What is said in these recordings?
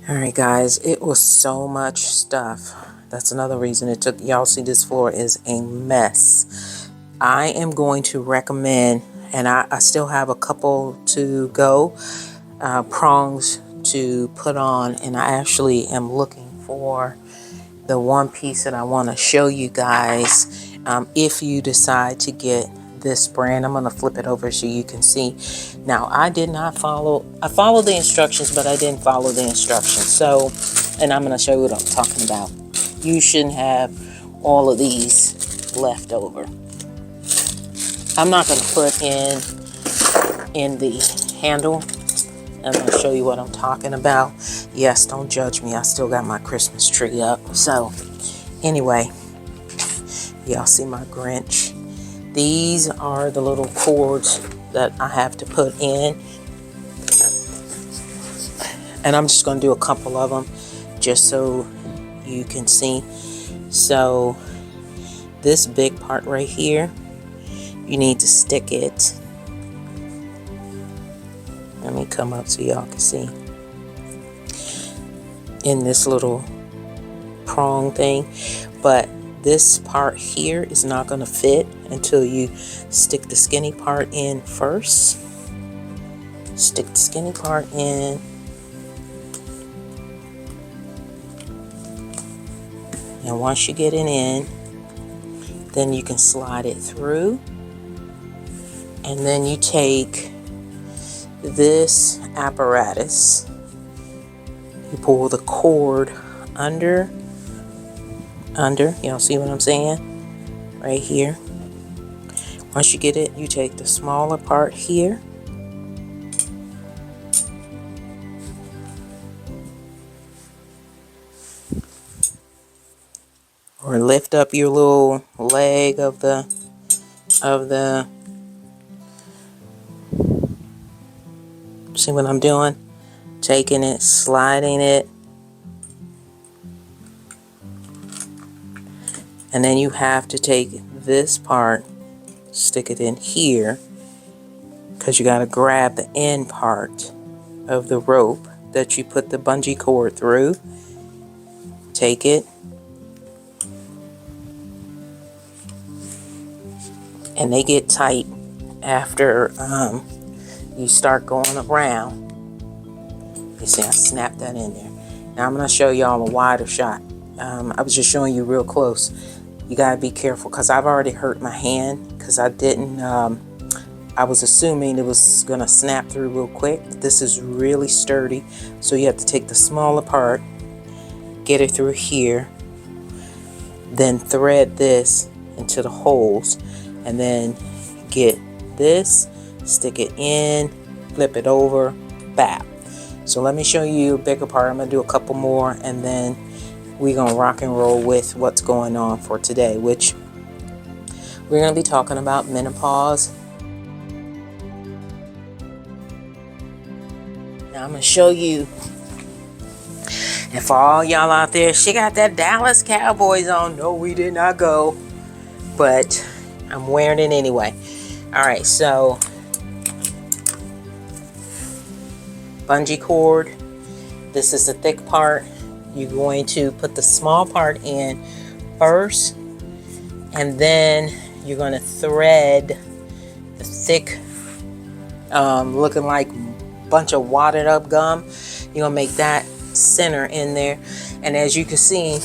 All right, guys, it was so much stuff. That's another reason it took. Y'all see this floor is a mess. I am going to recommend, and I still have a couple to go, prongs to put on, and I actually am looking for the one piece that I want to show you guys. If you decide to get this brand, I'm going to flip it over so you can see. Now, I followed the instructions, but I didn't follow the instructions. So, and I'm going to show you what I'm talking about. You shouldn't have all of these left over. I'm not going to put in the handle. I'm going to show you what I'm talking about. Yes, don't judge me. I still got my Christmas tree up. So, anyway, y'all see my Grinch. These are the little cords that I have to put in. And I'm just going to do a couple of them just so you can see. So, this big part right here, you need to stick it. Let me come up so y'all can see. In this little prong thing. But this part here is not going to fit until you stick the skinny part in first. Stick the skinny part in. And once you get it in, then you can slide it through. And then you take this apparatus, you pull the cord under, y'all see what I'm saying? Right here. Once you get it, you take the smaller part here. Or lift up your little leg of the see what I'm doing? Taking it, sliding it. And then you have to take this part, stick it in here, because you got to grab the end part of the rope that you put the bungee cord through. Take it. And they get tight after you start going around. You see, I snapped that in there. Now I'm going to show y'all a wider shot. I was just showing you real close. You got to be careful because I've already hurt my hand because I didn't, I was assuming it was going to snap through real quick. But this is really sturdy. So you have to take the smaller part, get it through here, then thread this into the holes, and then get this, stick it in, flip it over, bap. So let me show you a bigger part. I'm going to do a couple more, and then we're going to rock and roll with what's going on for today, which we're going to be talking about menopause. Now I'm going to show you, and for all y'all out there, she got that Dallas Cowboys on. No, we did not go, but I'm wearing it anyway. All right, so bungee cord. This is the thick part. You're going to put the small part in first, and then you're going to thread the thick, looking like a bunch of wadded up gum. You're going to make that center in there, and as you can see,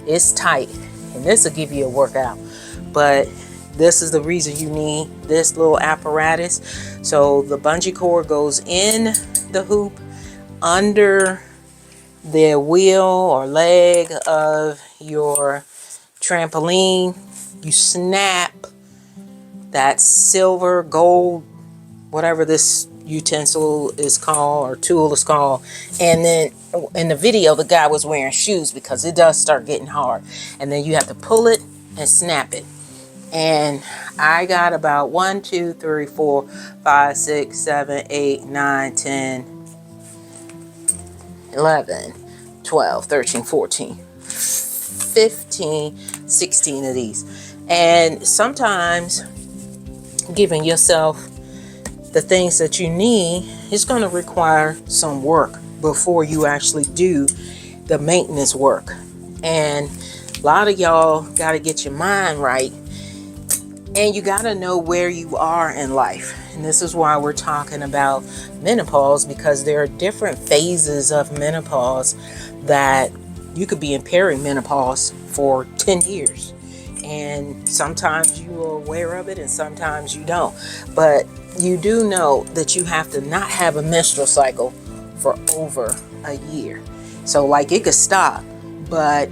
it's tight, and this will give you a workout. But this is the reason you need this little apparatus. So the bungee cord goes in the hoop under the wheel or leg of your trampoline. You snap that silver, gold, whatever this utensil is called or tool is called. And then in the video, the guy was wearing shoes because it does start getting hard. And then you have to pull it and snap it. And I got about 1, 2, 3, 4, 5, 6, 7, 8, 9, 10, 11, 12, 13, 14, 15, 16 of these. And sometimes giving yourself the things that you need is going to require some work before you actually do the maintenance work. And a lot of y'all got to get your mind right, and you got to know where you are in life. And this is why we're talking about menopause, because there are different phases of menopause that you could be in perimenopause for 10 years. And sometimes you are aware of it and sometimes you don't. But you do know that you have to not have a menstrual cycle for over a year. So like it could stop, but,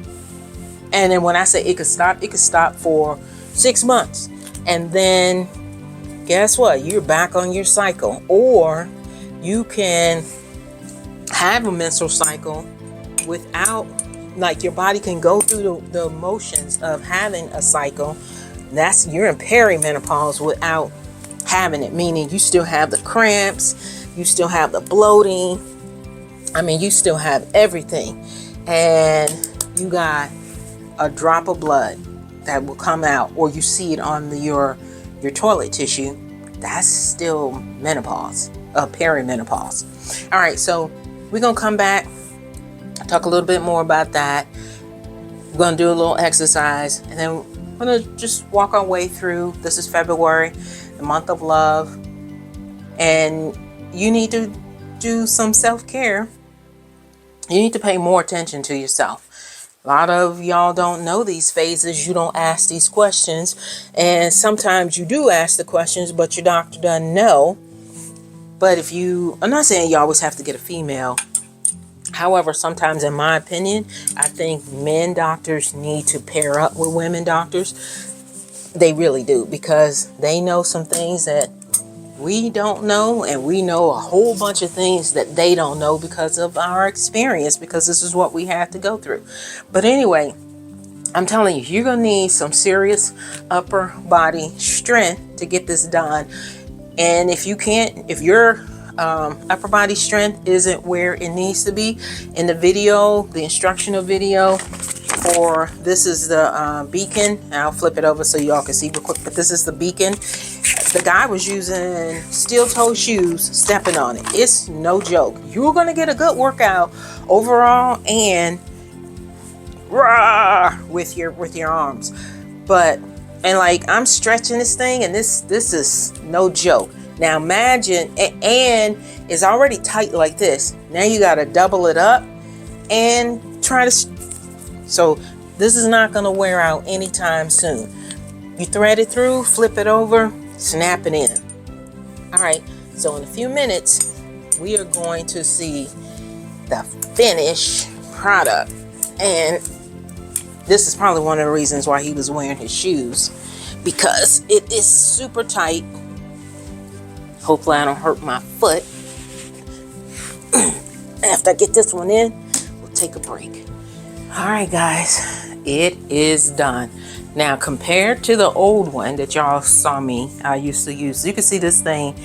and then when I say it could stop for 6 months. And then guess what? You're back on your cycle. Or you can have a menstrual cycle without, like your body can go through the motions of having a cycle. You're in perimenopause without having it, meaning you still have the cramps, you still have the bloating. I mean, you still have everything, and you got a drop of blood that will come out, or you see it on your toilet tissue. That's still menopause, perimenopause. All right, so we're gonna come back, talk a little bit more about that. We're gonna do a little exercise, and then we're gonna just walk our way through. This is February, the month of love, and you need to do some self-care. You need to pay more attention to yourself. A lot of y'all don't know these phases. You don't ask these questions. And sometimes you do ask the questions, but your doctor doesn't know. But I'm not saying you always have to get a female. However, sometimes, in my opinion, I think men doctors need to pair up with women doctors. They really do, because they know some things that we don't know, and we know a whole bunch of things that they don't know because of our experience, because this is what we have to go through. But anyway, I'm telling you, you're gonna need some serious upper body strength to get this done. And if your upper body strength isn't where it needs to be, in the video, the instructional video, or this is the beacon, and I'll flip it over so y'all can see real quick, but this is the beacon. The guy was using steel toe shoes, stepping on it. It's no joke. You're going to get a good workout overall, and rah, with your arms. And like I'm stretching this thing, and this is no joke. Now imagine, and it's already tight like this. Now you got to double it up and try to. So this is not going to wear out anytime soon. You thread it through, flip it over, snap it in. All right, so in a few minutes, we are going to see the finished product. And this is probably one of the reasons why he was wearing his shoes, because it is super tight. Hopefully I don't hurt my foot. After I get this one in, we'll take a break. All right, guys, it is done. Now, compared to the old one that y'all saw I used to use, you can see this thing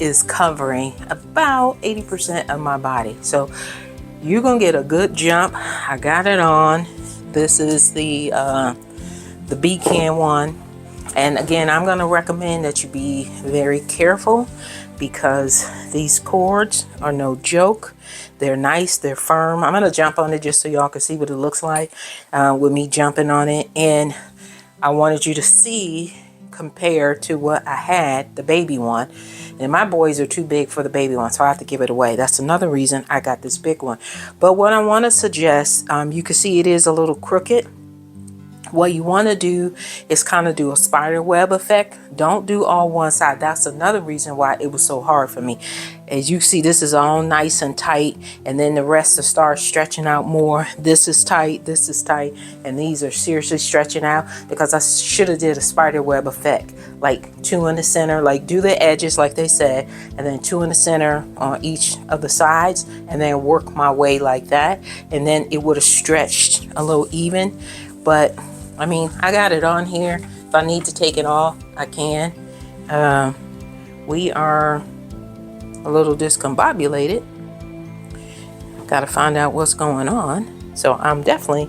is covering about 80% of my body. So you're going to get a good jump. I got it on. This is the Beacon one. And again, I'm going to recommend that you be very careful, because these cords are no joke. They're nice, they're firm. I'm going to jump on it just so y'all can see what it looks like with me jumping on it. And I wanted you to see compared to what I had, the baby one. And my boys are too big for the baby one, so I have to give it away. That's another reason I got this big one. But what I want to suggest, you can see it is a little crooked. What you want to do is kind of do a spider web effect. Don't do all one side. That's another reason why it was so hard for me. As you see, this is all nice and tight, and then the rest will start stretching out more. This is tight, and these are seriously stretching out, because I should have did a spider web effect, like 2 in the center, like do the edges like they said, and then 2 in the center on each of the sides, and then work my way like that, and then it would have stretched a little even. But I mean, I got it on here. If I need to take it off, I can. We are a little discombobulated. Got to find out what's going on. So I'm definitely,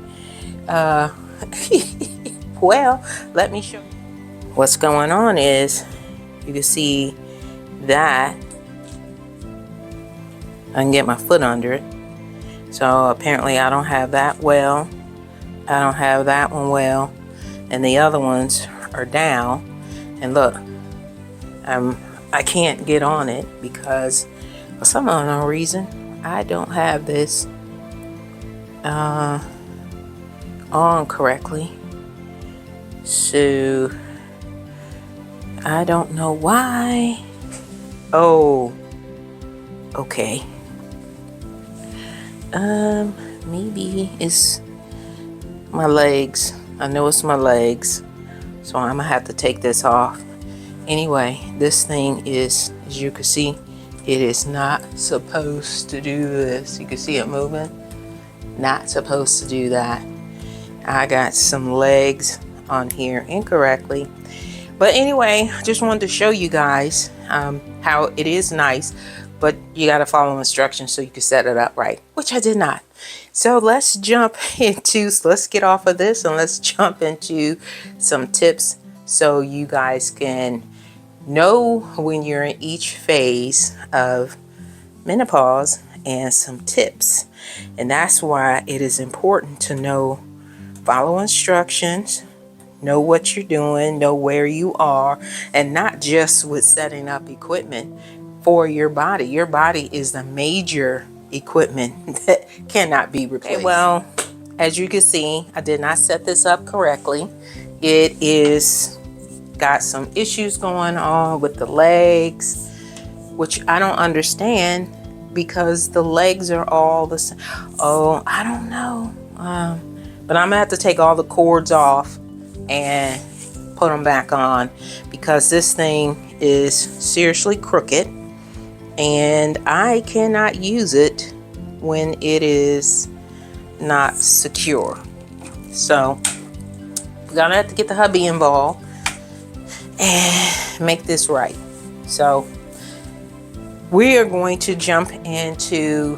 well, let me show you. What's going on is, you can see that I can get my foot under it. So apparently I don't have that well. I don't have that one well. And the other ones are down. And look, I can't get on it because for some unknown reason, I don't have this on correctly. So I don't know why. Oh, okay. Maybe it's my legs. I know it's my legs. So I'm gonna have to take this off. Anyway, this thing is, as you can see, it is not supposed to do this. You can see it moving. Not supposed to do that. I got some legs on here incorrectly. But anyway, just wanted to show you guys how it is nice, but you got to follow instructions so you can set it up right, which I did not. So let's let's get off of this and let's jump into some tips so you guys can know when you're in each phase of menopause and some tips. And that's why it is important to follow instructions, know what you're doing, know where you are, and not just with setting up equipment for your body. Your body is the major equipment that cannot be replaced. Okay, well, as you can see, I did not set this up correctly. It is got some issues going on with the legs, which I don't understand because the legs are all the same. Oh, I don't know. But I'm gonna have to take all the cords off and put them back on because this thing is seriously crooked and I cannot use it when it is not secure. So we're gonna have to get the hubby involved and make this right. So we are going to jump into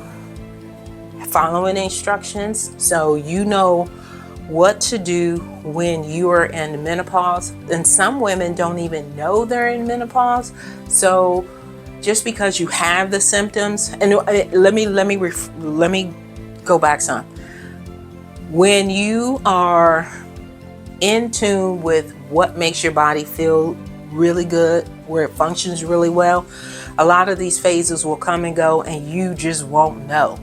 following instructions so you know what to do when you are in menopause. And some women don't even know they're in menopause. So just because you have the symptoms, and let me go back some. When you are in tune with what makes your body feel really good, where it functions really well, a lot of these phases will come and go and you just won't know.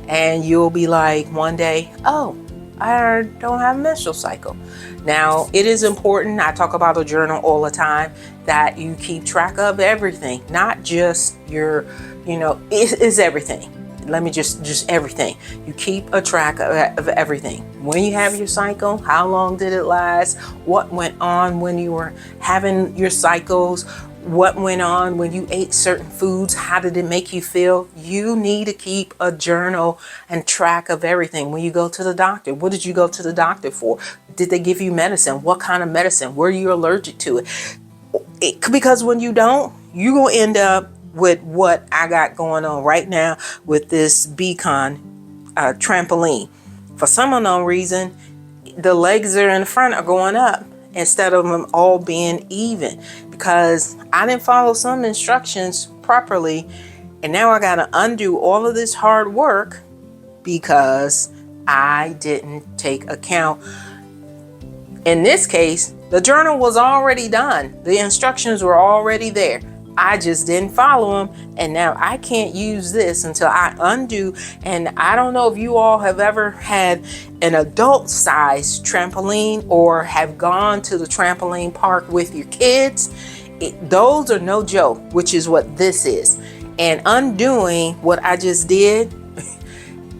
And you'll be like one day, oh, I don't have a menstrual cycle. Now, it is important, I talk about a journal all the time, that you keep track of everything, not just your, it's everything. Let me just everything. You keep a track of everything. When you have your cycle, how long did it last? What went on when you were having your cycles? What went on when you ate certain foods? How did it make you feel? You need to keep a journal and track of everything. When you go to the doctor, what did you go to the doctor for? Did they give you medicine? What kind of medicine? Were you allergic to it? Because when you don't, you're going to end up with what I got going on right now with this Beacon trampoline. For some unknown reason, the legs that are in the front are going up instead of them all being even, because I didn't follow some instructions properly, and now I got to undo all of this hard work because I didn't take account. In this case, the journal was already done. The instructions were already there. I just didn't follow them, and now I can't use this until I undo. And I don't know if you all have ever had an adult size trampoline or have gone to the trampoline park with your kids. Those are no joke, which is what this is. And undoing what I just did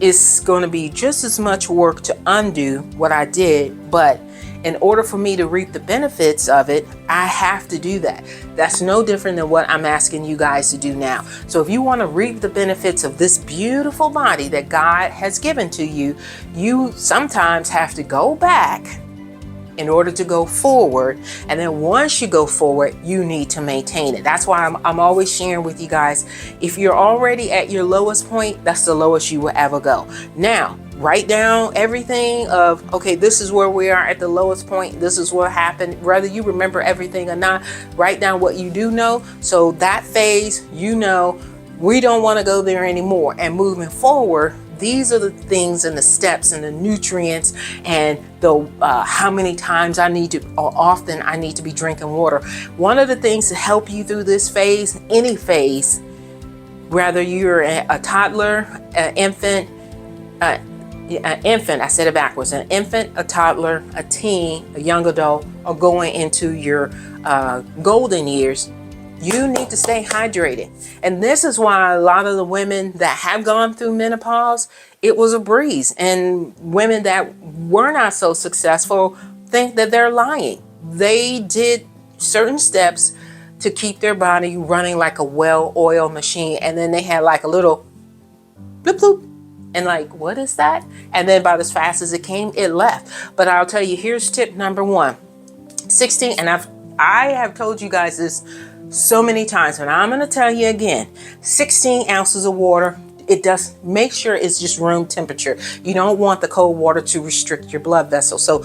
is going to be just as much work to undo what I did, but in order for me to reap the benefits of it, I have to do that. That's no different than what I'm asking you guys to do now. So if you want to reap the benefits of this beautiful body that God has given to you, you sometimes have to go back in order to go forward. And then once you go forward, you need to maintain it. That's why I'm always sharing with you guys, if you're already at your lowest point, that's the lowest you will ever go. Now, write down everything of, okay, this is where we are at the lowest point. This is what happened. Whether you remember everything or not, write down what you do know. So that phase, we don't want to go there anymore. And moving forward, these are the things and the steps and the nutrients and the how many times I need to, or often I need to be drinking water. One of the things to help you through this phase, any phase, whether you're a toddler, an infant, I said it backwards, an infant, a toddler, a teen, a young adult, or going into your golden years, you need to stay hydrated. And this is why a lot of the women that have gone through menopause, it was a breeze. And women that were not so successful think that they're lying. They did certain steps to keep their body running like a well-oiled machine. And then they had like a little bloop bloop. And like, what is that? And then about as fast as it came, it left. But I'll tell you, here's tip number 1. 16, and I have told you guys this so many times, and I'm going to tell you again, 16 ounces of water. It does, make sure it's just room temperature. You don't want the cold water to restrict your blood vessel. So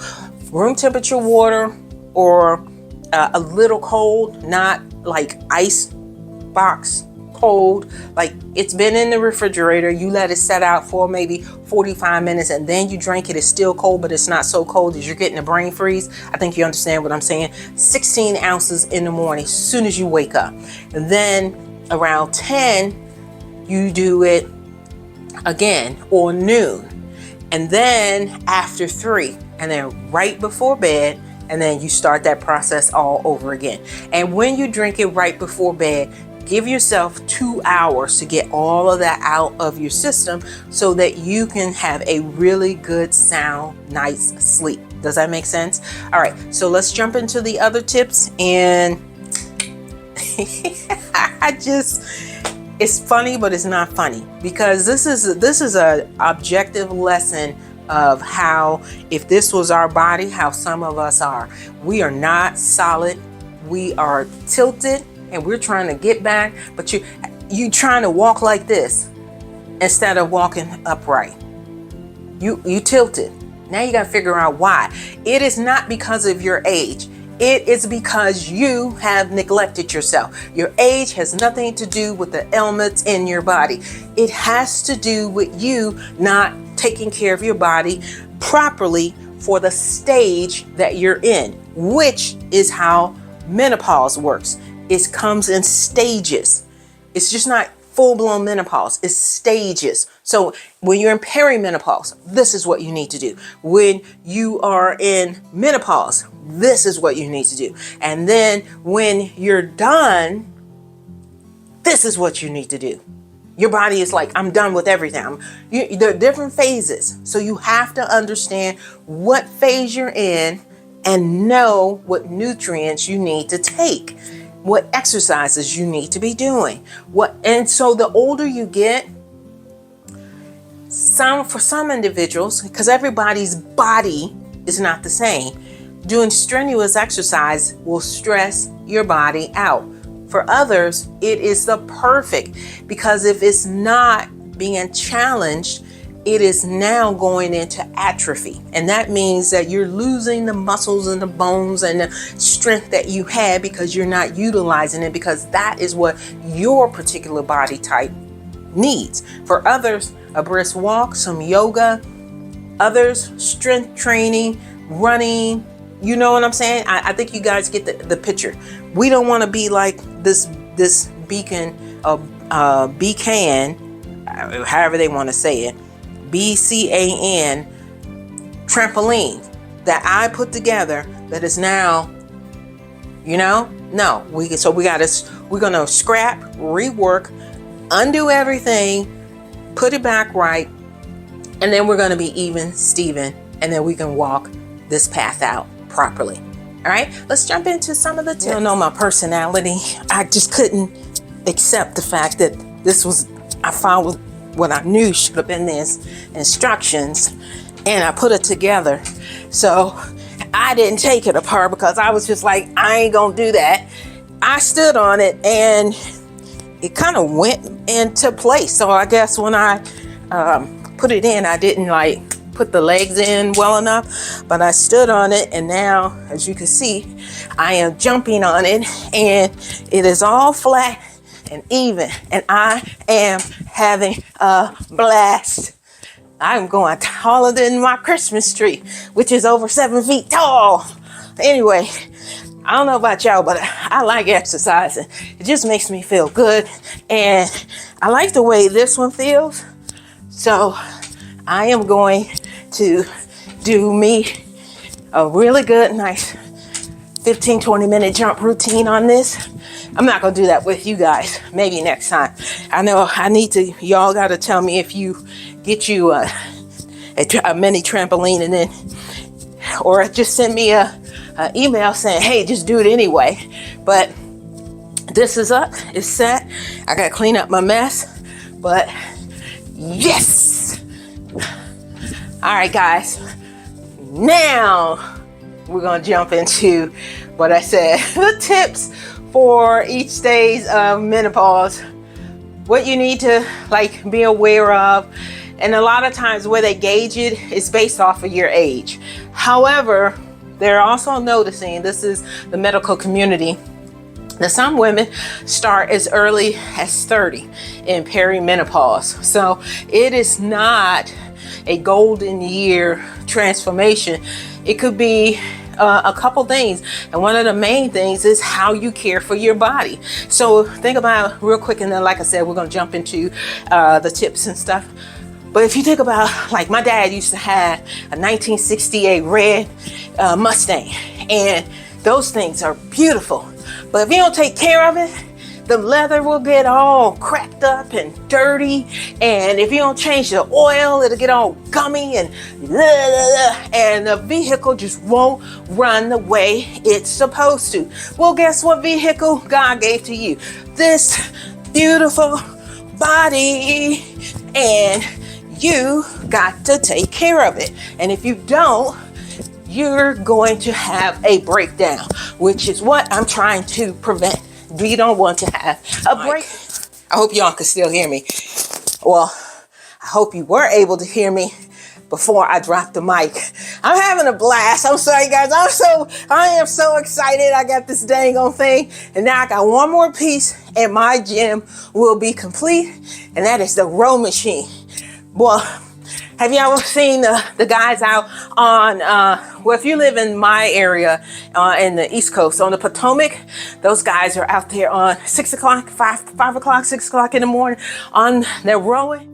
room temperature water, or a little cold, not like ice box cold, like it's been in the refrigerator, you let it set out for maybe 45 minutes and then you drink it. It's still cold, but it's not so cold as you're getting a brain freeze. I think you understand what I'm saying. 16 ounces in the morning as soon as you wake up. And then around 10 you do it again, or noon, and then after 3, and then right before bed, and then you start that process all over again. And when you drink it right before bed, give yourself 2 hours to get all of that out of your system so that you can have a really good, sound night's sleep. Does that make sense? All right, so let's jump into the other tips. And it's funny, but it's not funny, because this is a objective lesson of how, if this was our body, how some of us are. We are not solid. We are tilted. And we're trying to get back, but you trying to walk like this instead of walking upright. You tilted. Now you got to figure out why. It is not because of your age. It is because you have neglected yourself. Your age has nothing to do with the ailments in your body. It has to do with you not taking care of your body properly for the stage that you're in, which is how menopause works. It comes in stages. It's just not full-blown menopause. It's stages. So when you're in perimenopause, this is what you need to do. When you are in menopause, this is what you need to do. And then when you're done, this is what you need to do. Your body is like, I'm done with everything. There are different phases. So you have to understand what phase you're in and know what nutrients you need to take, what exercises you need to be doing. And so the older you get, for some individuals, because everybody's body is not the same, doing strenuous exercise will stress your body out. For others, it is the perfect, because if it's not being challenged, it is now going into atrophy. And that means that you're losing the muscles and the bones and the strength that you had because you're not utilizing it, because that is what your particular body type needs. For others, a brisk walk, some yoga. Others, strength training, running. You know what I'm saying? I think you guys get the picture. We don't want to be like this beacon, however they want to say it, BCAN trampoline that I put together that is now, no, we're gonna scrap, rework, undo everything, put it back right, and then we're gonna be even Steven, and then we can walk this path out properly. All right, let's jump into some of the tips. You don't know my personality. I just couldn't accept the fact that I followed what I knew should have been these instructions, and I put it together. So I didn't take it apart because I was just like, I ain't gonna do that. I stood on it and it kind of went into place. So I guess when I put it in, I didn't put the legs in well enough, but I stood on it, and now, as you can see, I am jumping on it, and it is all flat and even, and I am having a blast. I'm going taller than my Christmas tree, which is over 7 feet tall. Anyway, I don't know about y'all, but I like exercising. It just makes me feel good. And I like the way this one feels. So I am going to do me a really good, nice 15-20 minute jump routine on this. I'm not gonna do that with you guys. Maybe next time. I know I need to. Y'all gotta tell me if you get you a mini trampoline, and then, or just send me a email saying, hey, just do it anyway. But this is up. It's set. I gotta clean up my mess. But yes. All right, guys. Now we're gonna jump into what I said, the tips for each stage of menopause, what you need to be aware of. And a lot of times where they gauge it is based off of your age. However, they're also noticing, this is the medical community, that some women start as early as 30 in perimenopause. So it is not a golden year transformation. It could be a couple things. And one of the main things is how you care for your body. So think about real quick, and then like I said, we're going to jump into the tips and stuff. But if you think about, my dad used to have a 1968 red Mustang, and those things are beautiful. But if you don't take care of it, the leather will get all cracked up and dirty. And if you don't change the oil, it'll get all gummy and the vehicle just won't run the way it's supposed to. Well, guess what vehicle God gave to you? This beautiful body. And you got to take care of it. And if you don't, you're going to have a breakdown, which is what I'm trying to prevent. We don't want to have a break. I hope y'all can still hear me. Well, I hope you were able to hear me before I dropped the mic. I'm having a blast. I'm sorry, guys. I am so excited. I got this dang on thing, and now I got one more piece, and my gym will be complete, and that is the row machine. Well, have you ever seen the guys out on, well, if you live in my area in the East Coast, on the Potomac, those guys are out there on 6 o'clock, 5 o'clock, 6 o'clock in the morning on their rowing.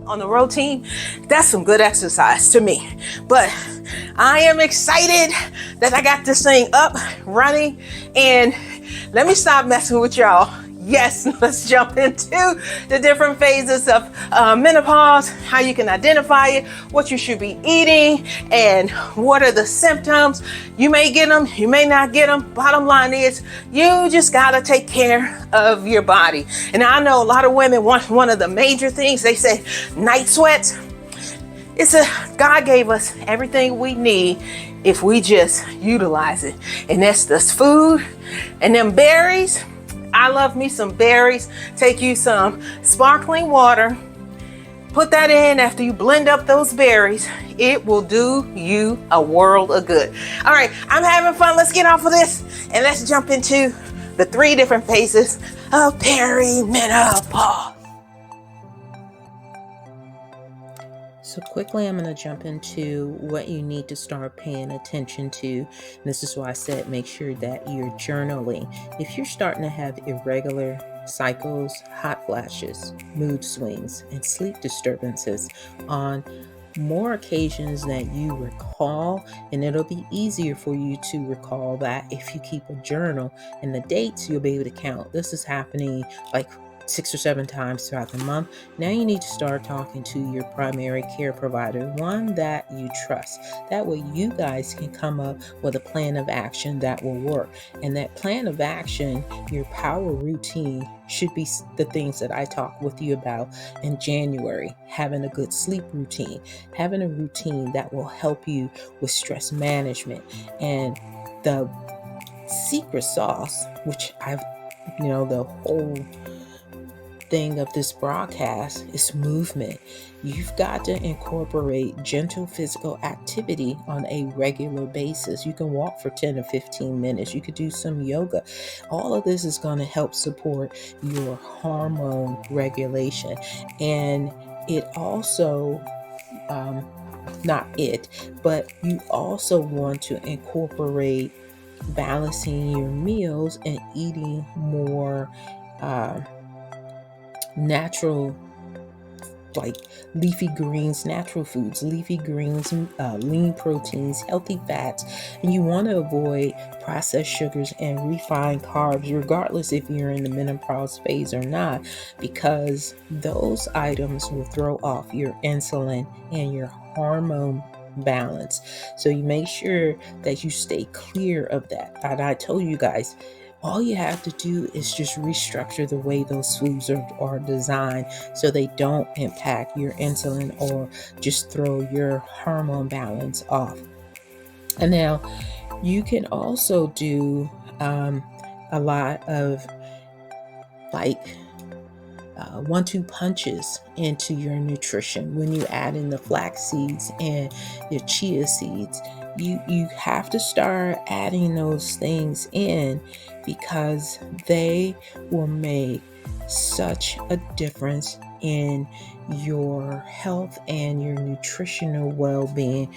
On the row team, that's some good exercise to me. But I am excited that I got this thing up, running, and let me stop messing with y'all. Yes, let's jump into the different phases of menopause, how you can identify it, what you should be eating, and what are the symptoms. You may get them, you may not get them. Bottom line is, you just gotta take care of your body. And I know a lot of women want one of the major things. They say night sweats. God gave us everything we need if we just utilize it. And that's this food and them berries. I love me some berries. Take you some sparkling water. Put that in after you blend up those berries. It will do you a world of good. All right, I'm having fun. Let's get off of this and let's jump into the 3 different phases of perimenopause. So quickly, I'm going to jump into what you need to start paying attention to. This is why I said make sure that you're journaling. If you're starting to have irregular cycles, hot flashes, mood swings, and sleep disturbances on more occasions than you recall, and it'll be easier for you to recall that if you keep a journal, and the dates you'll be able to count. This is happening 6 or 7 times throughout the month. Now you need to start talking to your primary care provider, one that you trust. That way you guys can come up with a plan of action that will work. And that plan of action, your power routine, should be the things that I talked with you about in January. Having a good sleep routine, having a routine that will help you with stress management. And the secret sauce, which the whole thing of this broadcast is movement. You've got to incorporate gentle physical activity on a regular basis. You can walk for 10 or 15 minutes. You could do some yoga. All of this is going to help support your hormone regulation. And it also, not it, but you also want to incorporate balancing your meals and eating more uh, natural, like leafy greens, natural foods, leafy greens, lean proteins, healthy fats. And you want to avoid processed sugars and refined carbs, regardless if you're in the menopause phase or not, because those items will throw off your insulin and your hormone balance. So you make sure that you stay clear of that. And I told you guys, all you have to do is just restructure the way those foods are designed so they don't impact your insulin or just throw your hormone balance off. And now you can also do a lot of like 1-2 punches into your nutrition when you add in the flax seeds and your chia seeds. You have to start adding those things in because they will make such a difference in your health and your nutritional well-being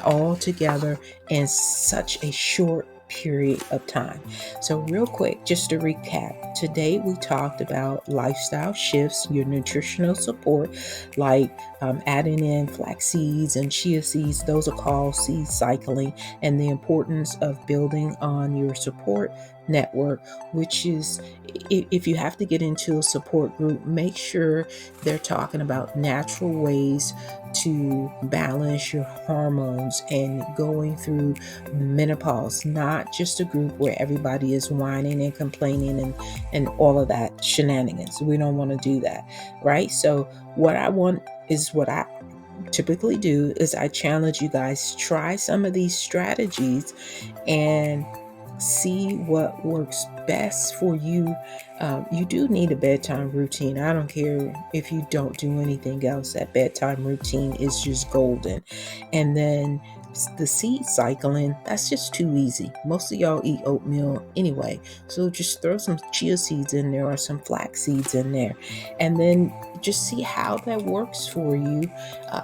all together in such a short period of time. So real quick, just to recap, today we talked about lifestyle shifts, your nutritional support, like adding in flax seeds and chia seeds. Those are called seed cycling, and the importance of building on your support network, which is, if you have to get into a support group, make sure they're talking about natural ways to balance your hormones and going through menopause, not just a group where everybody is whining and complaining and all of that shenanigans. We don't want to do that, right? So what I typically do is I challenge you guys, try some of these strategies and see what works best for you. You do need a bedtime routine. I don't care if you don't do anything else. That bedtime routine is just golden. And then the seed cycling, that's just too easy. Most of y'all eat oatmeal anyway. So just throw some chia seeds in there or some flax seeds in there. And then just see how that works for you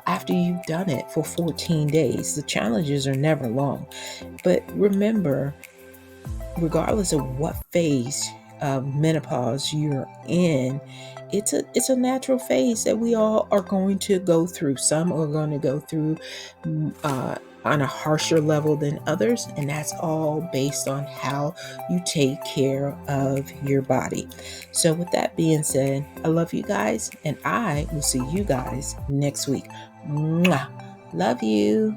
after you've done it for 14 days. The challenges are never long. But remember, regardless of what phase of menopause you're in, it's a natural phase that we all are going to go through. Some are going to go through on a harsher level than others, and that's all based on how you take care of your body. So with that being said, I love you guys, and I will see you guys next week. Mwah. Love you.